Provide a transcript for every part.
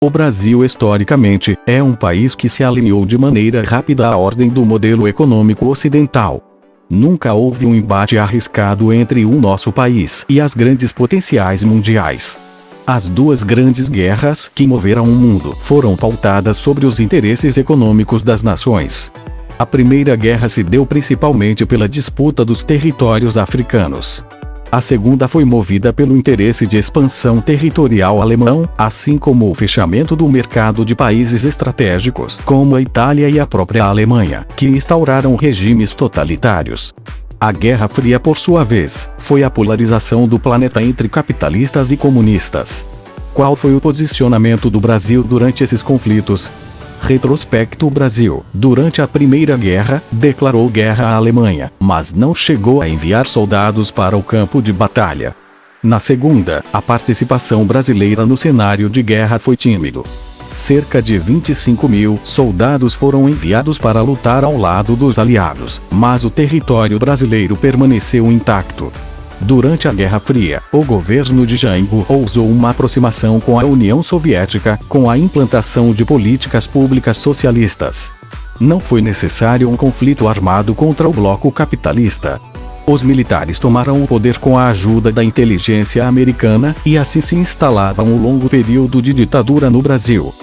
O Brasil historicamente é um país que se alinhou de maneira rápida à ordem do modelo econômico ocidental. Nunca houve um embate arriscado entre o nosso país e as grandes potenciais mundiais. As duas grandes guerras que moveram o mundo foram pautadas sobre os interesses econômicos das nações. A Primeira Guerra se deu principalmente pela disputa dos territórios africanos. A segunda foi movida pelo interesse de expansão territorial alemão, assim como o fechamento do mercado de países estratégicos, como a Itália e a própria Alemanha, que instauraram regimes totalitários. A Guerra Fria, por sua vez, foi a polarização do planeta entre capitalistas e comunistas. Qual foi o posicionamento do Brasil durante esses conflitos? Retrospecto: o Brasil, durante a Primeira Guerra, declarou guerra à Alemanha, mas não chegou a enviar soldados para o campo de batalha. Na segunda, a participação brasileira no cenário de guerra foi tímido. Cerca de 25.000 soldados foram enviados para lutar ao lado dos aliados, mas o território brasileiro permaneceu intacto. Durante a Guerra Fria, o governo de Jango ousou uma aproximação com a União Soviética, com a implantação de políticas públicas socialistas. Não foi necessário um conflito armado contra o bloco capitalista. Os militares tomaram o poder com a ajuda da inteligência americana, e assim se instalava um longo período de ditadura no Brasil.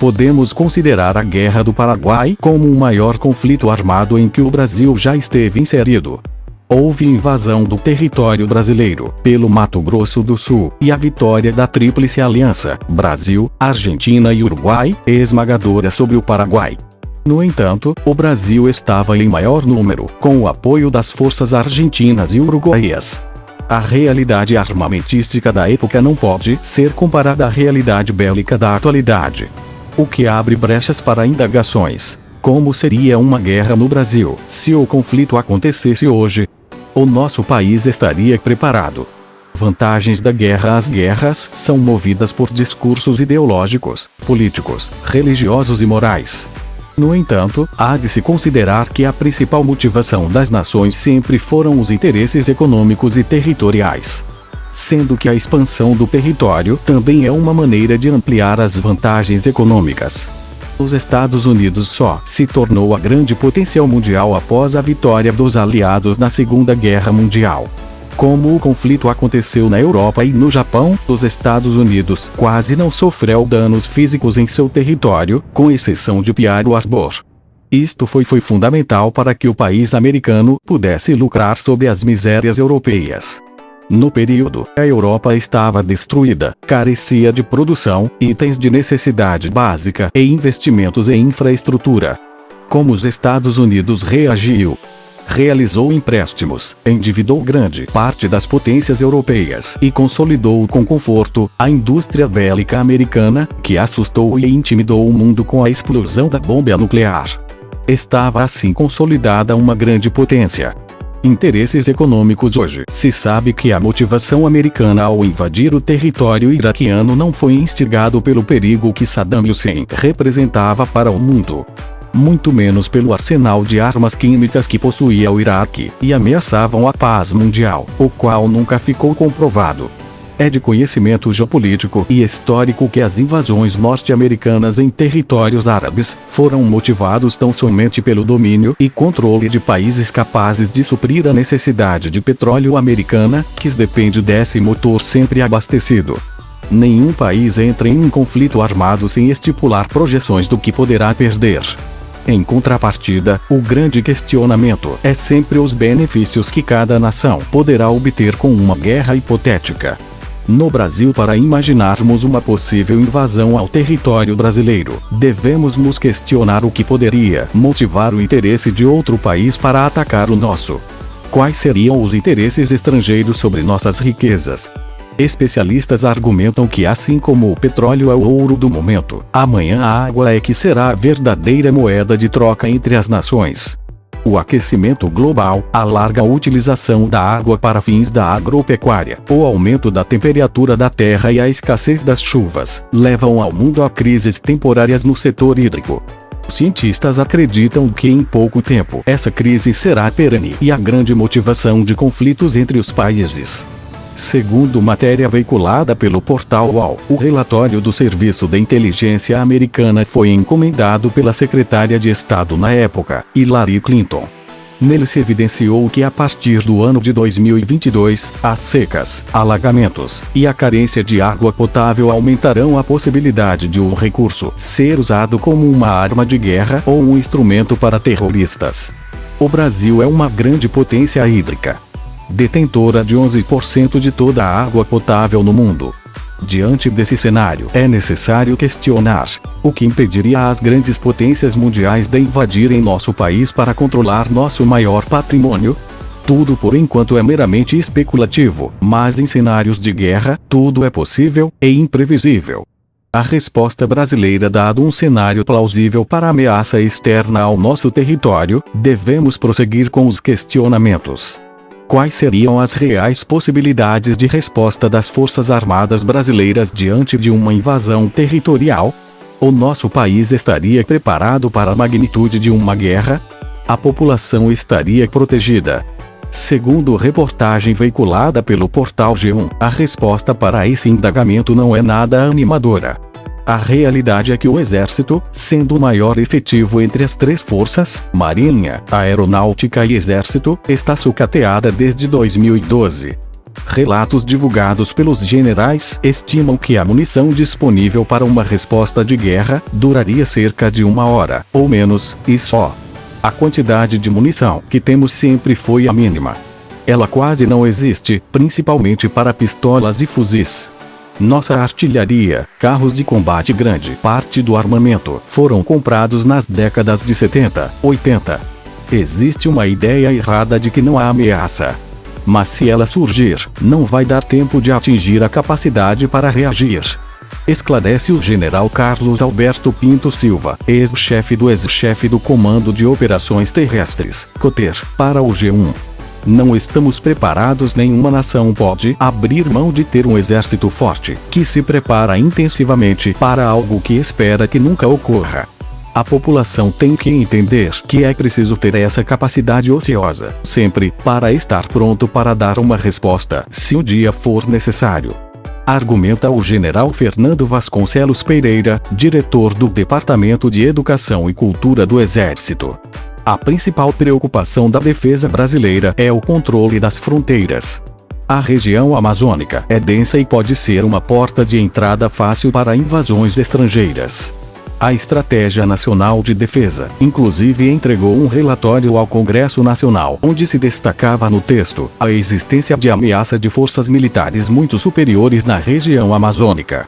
Podemos considerar a Guerra do Paraguai como o maior conflito armado em que o Brasil já esteve inserido. Houve invasão do território brasileiro pelo Mato Grosso do Sul, e a vitória da Tríplice Aliança, Brasil, Argentina e Uruguai, esmagadora sobre o Paraguai. No entanto, o Brasil estava em maior número, com o apoio das forças argentinas e uruguaias. A realidade armamentística da época não pode ser comparada à realidade bélica da atualidade. O que abre brechas para indagações. Como seria uma guerra no Brasil, se o conflito acontecesse hoje? O nosso país estaria preparado? Vantagens da guerra: as guerras são movidas por discursos ideológicos, políticos, religiosos e morais. No entanto, há de se considerar que a principal motivação das nações sempre foram os interesses econômicos e territoriais. Sendo que a expansão do território também é uma maneira de ampliar as vantagens econômicas. Os Estados Unidos só se tornou a grande potencial mundial após a vitória dos aliados na Segunda Guerra Mundial. Como o conflito aconteceu na Europa e no Japão, os Estados Unidos quase não sofreu danos físicos em seu território, com exceção de Pearl Harbor. Isto foi fundamental para que o país americano pudesse lucrar sobre as misérias europeias. No período, a Europa estava destruída, carecia de produção, itens de necessidade básica e investimentos em infraestrutura. Como os Estados Unidos reagiu? Realizou empréstimos, endividou grande parte das potências europeias e consolidou com conforto a indústria bélica americana, que assustou e intimidou o mundo com a explosão da bomba nuclear. Estava assim consolidada uma grande potência. Interesses econômicos: hoje se sabe que a motivação americana ao invadir o território iraquiano não foi instigado pelo perigo que Saddam Hussein representava para o mundo. Muito menos pelo arsenal de armas químicas que possuía o Iraque, e ameaçavam a paz mundial, o qual nunca ficou comprovado. É de conhecimento geopolítico e histórico que as invasões norte-americanas em territórios árabes foram motivados tão somente pelo domínio e controle de países capazes de suprir a necessidade de petróleo americana, que depende desse motor sempre abastecido. Nenhum país entra em um conflito armado sem estipular projeções do que poderá perder. Em contrapartida, o grande questionamento é sempre os benefícios que cada nação poderá obter com uma guerra hipotética. No Brasil, para imaginarmos uma possível invasão ao território brasileiro, devemos nos questionar o que poderia motivar o interesse de outro país para atacar o nosso. Quais seriam os interesses estrangeiros sobre nossas riquezas? Especialistas argumentam que, assim como o petróleo é o ouro do momento, amanhã a água é que será a verdadeira moeda de troca entre as nações. O aquecimento global, a larga utilização da água para fins da agropecuária, o aumento da temperatura da terra e a escassez das chuvas, levam ao mundo a crises temporárias no setor hídrico. Cientistas acreditam que em pouco tempo essa crise será perene e a grande motivação de conflitos entre os países. Segundo matéria veiculada pelo portal UOL, o relatório do Serviço de Inteligência americana foi encomendado pela secretária de Estado na época, Hillary Clinton. Nele se evidenciou que a partir do ano de 2022, as secas, alagamentos e a carência de água potável aumentarão a possibilidade de um recurso ser usado como uma arma de guerra ou um instrumento para terroristas. O Brasil é uma grande potência hídrica, detentora de 11% de toda a água potável no mundo. Diante desse cenário, é necessário questionar o que impediria as grandes potências mundiais de invadirem nosso país para controlar nosso maior patrimônio? Tudo por enquanto é meramente especulativo, mas em cenários de guerra, tudo é possível e imprevisível. A resposta brasileira, dado um cenário plausível para a ameaça externa ao nosso território, devemos prosseguir com os questionamentos. Quais seriam as reais possibilidades de resposta das Forças Armadas brasileiras diante de uma invasão territorial? O nosso país estaria preparado para a magnitude de uma guerra? A população estaria protegida? Segundo reportagem veiculada pelo portal G1, a resposta para esse indagamento não é nada animadora. A realidade é que o Exército, sendo o maior efetivo entre as três forças, Marinha, Aeronáutica e Exército, está sucateada desde 2012. Relatos divulgados pelos generais estimam que a munição disponível para uma resposta de guerra duraria cerca de 1 hora, ou menos, e só. A quantidade de munição que temos sempre foi a mínima. Ela quase não existe, principalmente para pistolas e fuzis. Nossa artilharia, carros de combate, grande parte do armamento, foram comprados nas décadas de 70, 80. Existe uma ideia errada de que não há ameaça. Mas se ela surgir, não vai dar tempo de atingir a capacidade para reagir. Esclarece o general Carlos Alberto Pinto Silva, ex-chefe do Comando de Operações Terrestres, COTER, para o G1. Não estamos preparados. Nenhuma nação pode abrir mão de ter um exército forte, que se prepara intensivamente para algo que espera que nunca ocorra. A população tem que entender que é preciso ter essa capacidade ociosa, sempre, para estar pronto para dar uma resposta, se o dia for necessário. Argumenta o general Fernando Vasconcelos Pereira, diretor do Departamento de Educação e Cultura do Exército. A principal preocupação da defesa brasileira é o controle das fronteiras. A região amazônica é densa e pode ser uma porta de entrada fácil para invasões estrangeiras. A Estratégia Nacional de Defesa, inclusive, entregou um relatório ao Congresso Nacional, onde se destacava no texto a existência de ameaça de forças militares muito superiores na região amazônica.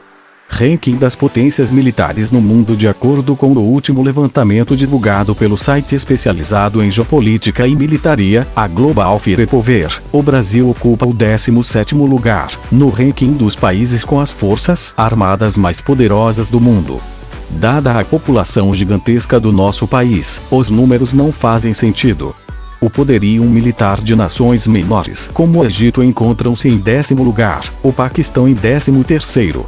Ranking das potências militares no mundo. De acordo com o último levantamento divulgado pelo site especializado em geopolítica e militaria, a Global Firepower, o Brasil ocupa o 17º lugar, no ranking dos países com as forças armadas mais poderosas do mundo. Dada a população gigantesca do nosso país, os números não fazem sentido. O poderio militar de nações menores, como o Egito, encontram-se em 10º lugar, o Paquistão em 13º.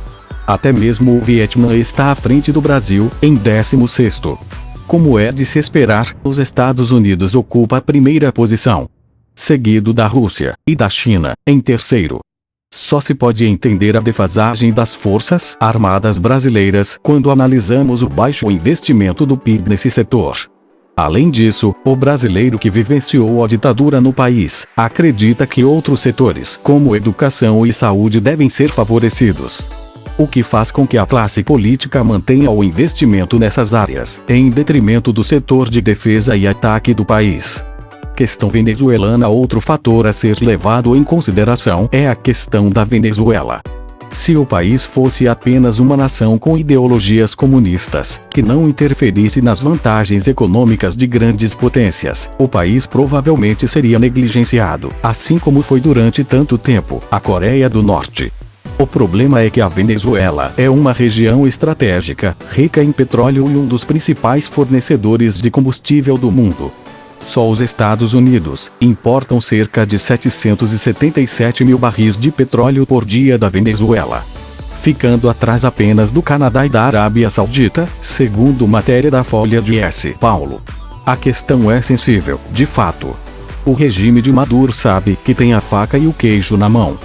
Até mesmo o Vietnã está à frente do Brasil, em 16º. Como é de se esperar, os Estados Unidos ocupa a primeira posição, seguido da Rússia e da China, em 3º. Só se pode entender a defasagem das forças armadas brasileiras quando analisamos o baixo investimento do PIB nesse setor. Além disso, o brasileiro que vivenciou a ditadura no país acredita que outros setores, como educação e saúde, devem ser favorecidos. O que faz com que a classe política mantenha o investimento nessas áreas, em detrimento do setor de defesa e ataque do país. Questão venezuelana. Outro fator a ser levado em consideração é a questão da Venezuela. Se o país fosse apenas uma nação com ideologias comunistas, que não interferisse nas vantagens econômicas de grandes potências, o país provavelmente seria negligenciado, assim como foi durante tanto tempo a Coreia do Norte. O problema é que a Venezuela é uma região estratégica, rica em petróleo e um dos principais fornecedores de combustível do mundo. Só os Estados Unidos importam cerca de 777 mil barris de petróleo por dia da Venezuela, ficando atrás apenas do Canadá e da Arábia Saudita, segundo matéria da Folha de S. Paulo. A questão é sensível, de fato. O regime de Maduro sabe que tem a faca e o queijo na mão.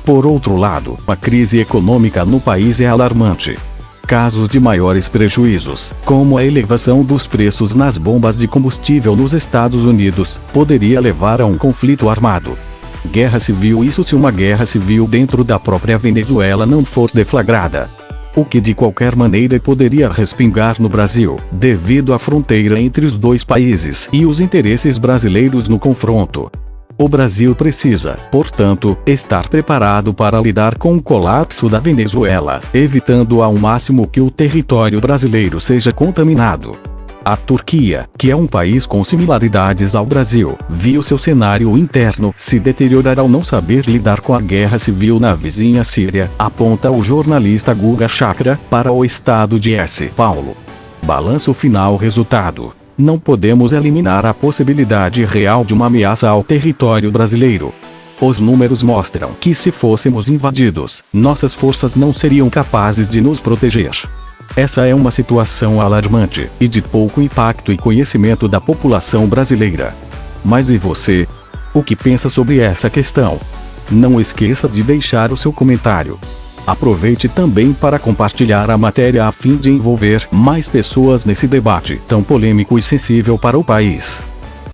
Por outro lado, a crise econômica no país é alarmante. Casos de maiores prejuízos, como a elevação dos preços nas bombas de combustível nos Estados Unidos, poderia levar a um conflito armado. Guerra civil. Isso se uma guerra civil dentro da própria Venezuela não for deflagrada. O que de qualquer maneira poderia respingar no Brasil, devido à fronteira entre os dois países e os interesses brasileiros no confronto. O Brasil precisa, portanto, estar preparado para lidar com o colapso da Venezuela, evitando ao máximo que o território brasileiro seja contaminado. A Turquia, que é um país com similaridades ao Brasil, viu seu cenário interno se deteriorar ao não saber lidar com a guerra civil na vizinha Síria, aponta o jornalista Guga Chakra, para o estado de São Paulo. Balanço final. Resultado: não podemos eliminar a possibilidade real de uma ameaça ao território brasileiro. Os números mostram que se fôssemos invadidos, nossas forças não seriam capazes de nos proteger. Essa é uma situação alarmante, e de pouco impacto e conhecimento da população brasileira. Mas e você? O que pensa sobre essa questão? Não esqueça de deixar o seu comentário. Aproveite também para compartilhar a matéria a fim de envolver mais pessoas nesse debate tão polêmico e sensível para o país.